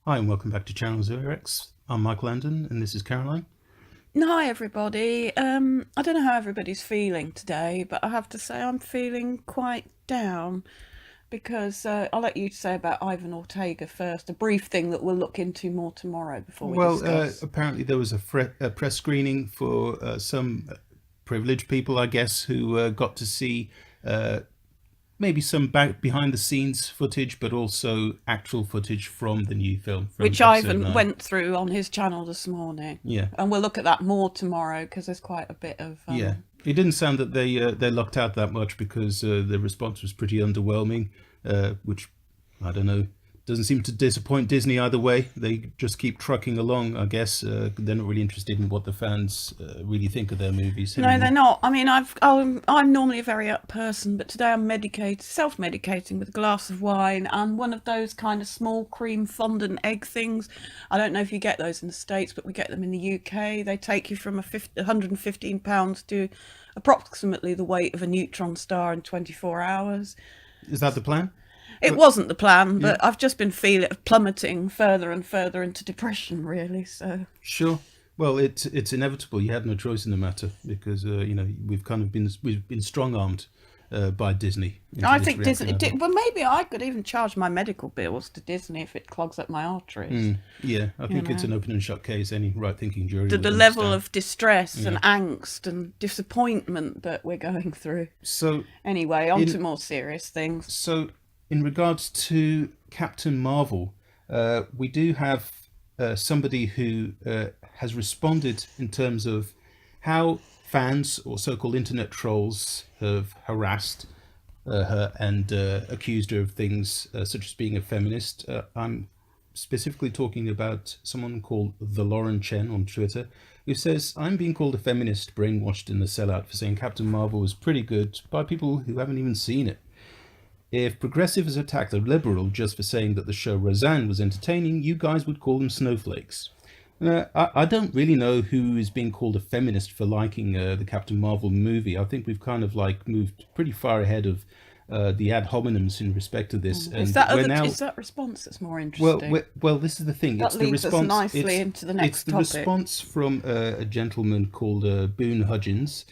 Hi and welcome back to Channel Zero X. I'm Mike Landon and this is Caroline. Hi, everybody. I don't know how everybody's feeling today, but I have to say I'm feeling quite down because I'll let you say about Ivan Ortega first, a brief thing that we'll look into more tomorrow before we Well, discuss. apparently there was a press screening for some privileged people, I guess, who got to see uh, maybe some behind the scenes footage, but also actual footage from the new film, from Which episode Ivan 9. went through on his channel this morning. Yeah, And we'll look at that more tomorrow because there's quite a bit of. yeah. It didn't sound that they lucked out that much because the response was pretty underwhelming, which I don't know. Doesn't seem to disappoint Disney either way. They just keep trucking along, I guess. They're not really interested in what the fans really think of their movies No, they're anymore. not. I mean, I'm normally a very up person, but today I'm self-medicating with a glass of wine and one of those kind of small cream fondant egg things. I don't know if you get those in the States, but we get them in the UK. They take you from 115 pounds to approximately the weight of a neutron star in 24 hours. Is that the plan? It Uh, wasn't the plan, yeah, but I've just been feeling plummeting further and further into depression, really. So sure. Well, it's inevitable. You had no choice in the matter because we've been strong armed by Disney into I this think reacting. Disney. I think. Well, maybe I could even charge my medical bills to Disney if it clogs up my arteries. Yeah, I You think it's know, an open and shut case. Any right-thinking jury the would level understand. of distress Yeah. and angst and disappointment that we're going through. So Anyway, on to in more serious things. So, in regards to Captain Marvel, we do have somebody who has responded in terms of how fans or so called internet trolls have harassed her and accused her of things such as being a feminist. I'm specifically talking about someone called the Lauren Chen on Twitter, who says, I'm being called a feminist, brainwashed, in the sellout for saying Captain Marvel was pretty good by people who haven't even seen it. If progressives attacked a liberal just for saying that the show Roseanne was entertaining, you guys would call them snowflakes. I don't really know who is being called a feminist for liking the Captain Marvel movie. I think we've kind of like moved pretty far ahead of the ad hominems in respect to this, Is and that we're other? now Is that response that's more well, interesting? this is the thing. That It's the leads us response. nicely into the It's next the topic. response from a gentleman called Boone Hudgens,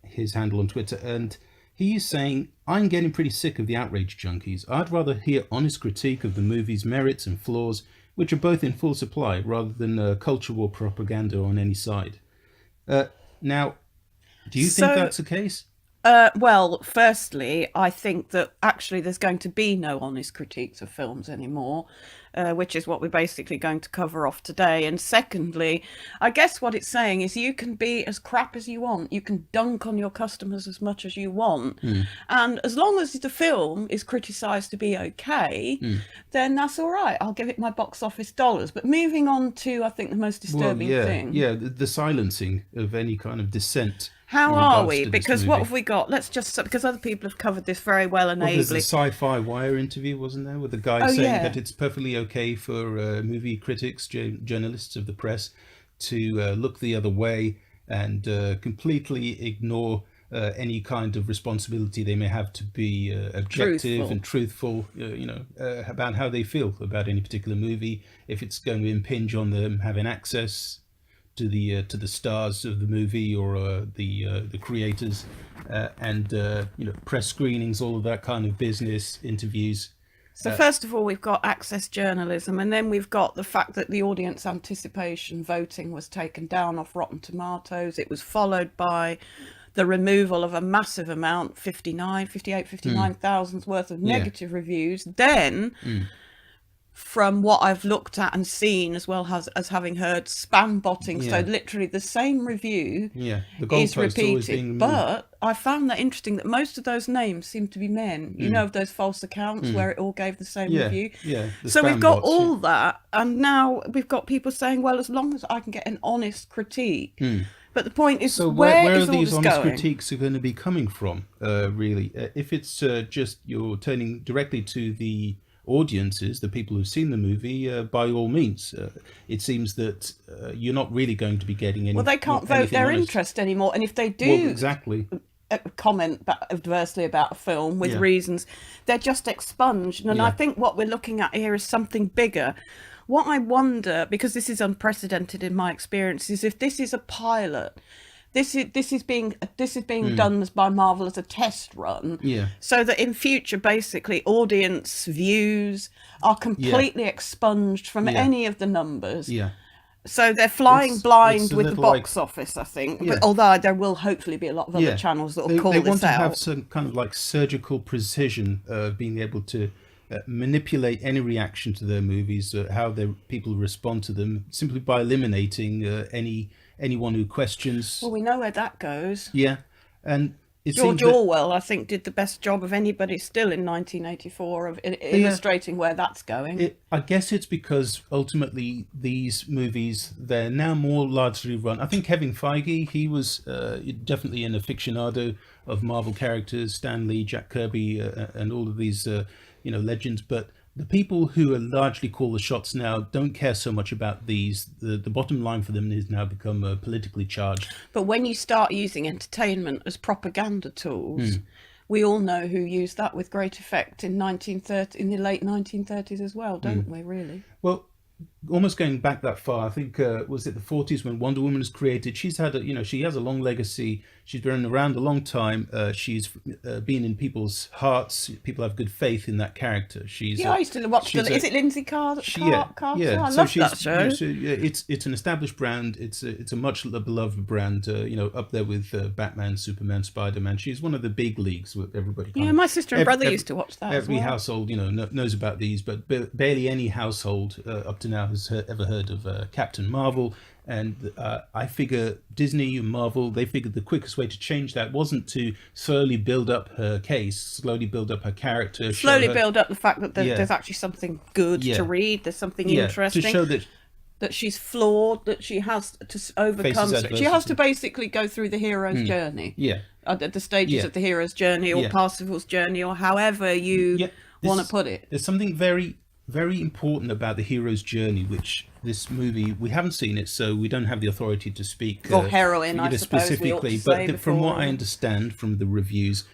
his handle on Twitter, and he is saying, "I'm getting pretty sick of the outrage junkies. I'd rather hear honest critique of the movie's merits and flaws, which are both in full supply, rather than culture war propaganda on any side." Uh, Now, do you think So that's the case? well, firstly, I think that actually there's going to be no honest critiques of films anymore, which is what we're basically going to cover off today. And secondly, I guess what it's saying is you can be as crap as you want, you can dunk on your customers as much as you want, Hmm. and as long as the film is criticised to be okay, Hmm. then that's all right. I'll give it my box office dollars. But moving on to, I think, the most Well, disturbing yeah, thing. yeah, the silencing of any kind of dissent How in are regards we? to this Because what have movie. we got? Let's just, because other people have covered this very well and Well, there's the ably. Sci-Fi Wire interview, wasn't there, with the guy Oh, saying that yeah. it's perfectly okay for movie critics, journalists of the press, to look the other way and completely ignore any kind of responsibility they may have to be objective Truthful. and truthful, about how they feel about any particular movie, if it's going to impinge on them having access to the stars of the movie or the creators, and press screenings, all of that kind of business, interviews. So, first of all, we've got access journalism, and then we've got the fact that the audience anticipation voting was taken down off Rotten Tomatoes. It was followed by the removal of a massive amount, 59,000 worth of Yeah. negative reviews. Then Mm. from what I've looked at and seen, as well as having heard spam botting. So Yeah. literally the same review Yeah. The is goalposts always repeated. being removed. But I found that interesting that most of those names seem to be men. You know, Mm. of those false accounts Mm. where it all gave the same Yeah. review. Yeah. The So we've spam got bots. Yeah. all that, and now we've got people saying, well, as long as I can get an honest critique. Mm. But the point is, So where where are is all these this honest going? critiques are going to be coming from? Really, if it's just you're turning directly to the audiences, the people who've seen the movie, by all means. It seems that you're not really going to be getting Well, they can't vote anything their honest. interest anymore. And if they Well, do exactly. comment adversely about a film with Yeah. reasons, they're just expunged. And I Yeah. think what we're looking at here is something bigger. What I wonder, because this is unprecedented in my experience, is if this is a pilot. This is being done by Marvel as a test run, Yeah. so that in future, basically, audience views are completely expunged from Yeah. any of the numbers. Yeah. So they're flying It's blind a with the little box office, I think. Yeah. But although there will hopefully be a lot of other Yeah. channels that will They call want this to have out. some kind of like surgical precision of being able to manipulate any reaction to their movies, how their people respond to them, simply by eliminating anyone who questions. Well, we know where that goes. Yeah, and it seems George that, Orwell, I think, did the best job of anybody still in 1984 of illustrating where that's going. I guess it's because ultimately these movies, they're now more largely run. I think Kevin Feige, he was definitely an aficionado of Marvel characters, Stan Lee, Jack Kirby, and all of these legends. But the people who are largely call the shots now don't care so much about these. The bottom line for them has now become politically charged. But when you start using entertainment as propaganda tools, we all know who used that with great effect in the late 1930s as well, don't we, really? Well, almost going back that far, I think was it the 40s when Wonder Woman was created. She's had she has a long legacy. She's been around a long time. She's been in people's hearts. People have good faith in that character. I used to watch is it Lindsay Carter? Yeah. I love that show. It's an established brand. It's a much beloved brand. Up there with Batman, Superman, Spider-Man. She's one of the big leagues with everybody. Yeah, my sister and brother used to watch that. Every as well. household, knows about these, but barely any household up to now has ever heard of Captain Marvel. And I figure Disney and Marvel, they figured the quickest way to change that wasn't to slowly build up her case, slowly build up her character, slowly build up the fact that Yeah. there's actually something good to read. There's something to interesting. show that she's flawed, that she has to overcome. She has to basically go through the hero's journey. Yeah. The stages of the hero's journey, or Parsifal's journey, or however you want to put it. There's something very, very important about the hero's journey, which this movie, we haven't seen it, so we don't have the authority to speak. Or heroine, I suppose, specifically. But from what I understand from the reviews,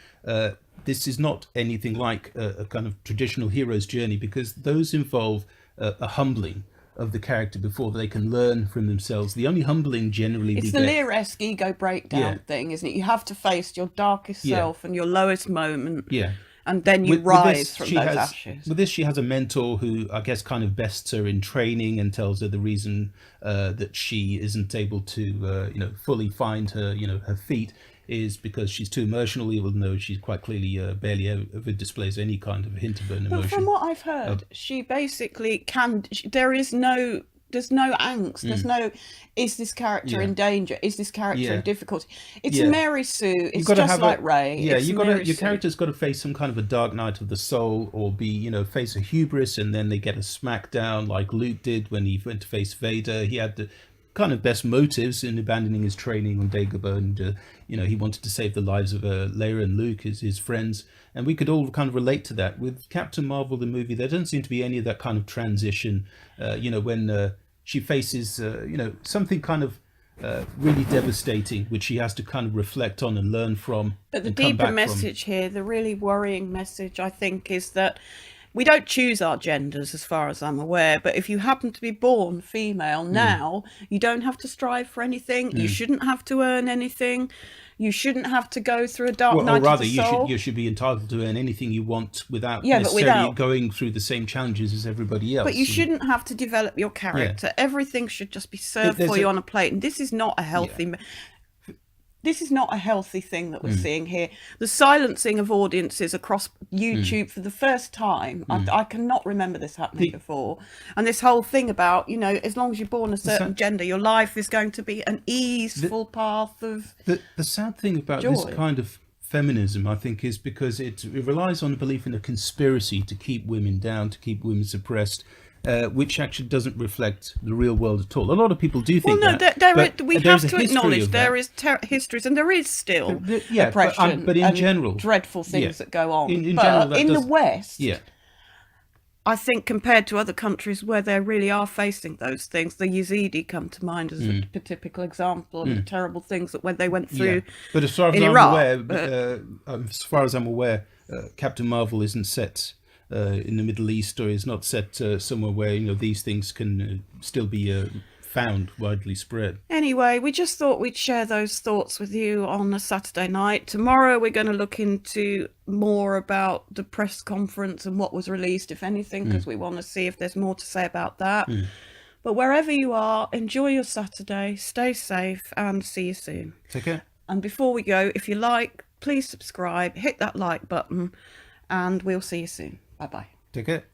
this is not anything like a kind of traditional hero's journey, because those involve a humbling of the character before they can learn from themselves. The only humbling generally it's the Lear-esque ego breakdown thing, isn't it? You have to face your darkest self and your lowest moment. Yeah. And then you rise from those ashes. With this, she has a mentor who, I guess, kind of bests her in training and tells her the reason that she isn't able to, fully find her, her feet is because she's too emotional, even though she's quite clearly barely ever displays any kind of hint of an emotion. But from what I've heard, she basically there's no angst. There's no, is this character in danger? Is this character in difficulty? It's Mary Sue. It's just like Ray. Yeah, your character's got to face some kind of a dark night of the soul, or be, face a hubris, and then they get a smackdown like Luke did when he went to face Vader. He had the kind of best motives in abandoning his training on Dagobah, and he wanted to save the lives of Leia and Luke, his friends, and we could all kind of relate to that. With Captain Marvel, the movie, there doesn't seem to be any of that kind of transition. When she faces something kind of really devastating, which she has to kind of reflect on and learn from. But the deeper message here, the really worrying message, I think, is that we don't choose our genders, as far as I'm aware, but if you happen to be born female now, you don't have to strive for anything. You shouldn't have to earn anything. You shouldn't have to go through a dark night of the soul. You should be entitled to earn anything you want without necessarily going through the same challenges as everybody else. But you shouldn't have to develop your character. Everything should just be served for you on a plate. And this is not a healthy... This is not a healthy thing that we're seeing here. The silencing of audiences across YouTube for the first time. I cannot remember this happening before. And this whole thing about, as long as you're born a certain gender, your life is going to be an easeful path of The sad thing about joy. this kind of feminism, I think, is because it relies on a belief in a conspiracy to keep women down, to keep women suppressed. Which actually doesn't reflect the real world at all. A lot of people do think we have to acknowledge there is histories, and there is still oppression, but in general, dreadful things that go on. In but general, in the West, I think compared to other countries where they really are facing those things, the Yazidi come to mind as a typical example of the terrible things that when they went through. But as far as I'm aware, Captain Marvel isn't set in the Middle East, or is not set somewhere where these things can still be found, widely spread. Anyway, we just thought we'd share those thoughts with you on a Saturday night. Tomorrow we're going to look into more about the press conference and what was released, if anything, because we want to see if there's more to say about that. But wherever you are, enjoy your Saturday, stay safe, and see you soon. Take care. And before we go, if you like, please subscribe, hit that like button, and we'll see you soon. Bye-bye. Take care.